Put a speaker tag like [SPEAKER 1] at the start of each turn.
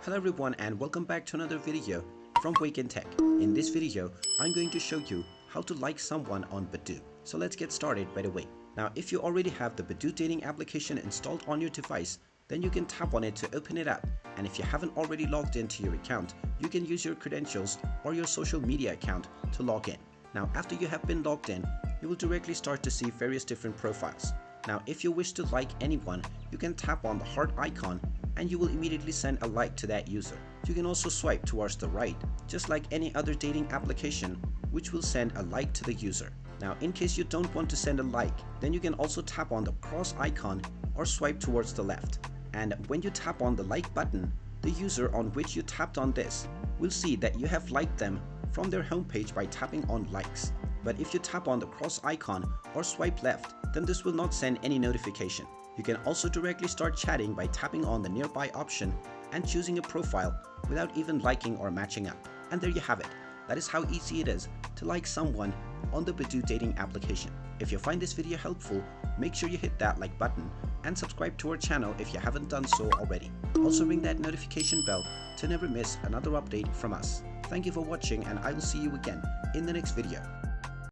[SPEAKER 1] Hello everyone and welcome back to another video from Wake&Tech. In this video, I'm going to show you how to like someone on Badoo. So let's get started right away. Now if you already have the Badoo dating application installed on your device, then you can tap on it to open it up. And if you haven't already logged into your account, you can use your credentials or your social media account to log in. Now after you have been logged in, you will directly start to see various different profiles. Now if you wish to like anyone, you can tap on the heart icon and you will immediately send a like to that user. You can also swipe towards the right, just like any other dating application, which will send a like to the user. Now in case you don't want to send a like, then you can also tap on the cross icon or swipe towards the left. And when you tap on the like button, the user on which you tapped on this will see that you have liked them from their homepage by tapping on likes. But if you tap on the cross icon or swipe left, then this will not send any notification. You can also directly start chatting by tapping on the nearby option and choosing a profile without even liking or matching up. And there you have it. That is how easy it is to like someone on the Badoo dating application. If you find this video helpful, make sure you hit that like button and subscribe to our channel if you haven't done so already. Also ring that notification bell to never miss another update from us. Thank you for watching and I will see you again in the next video.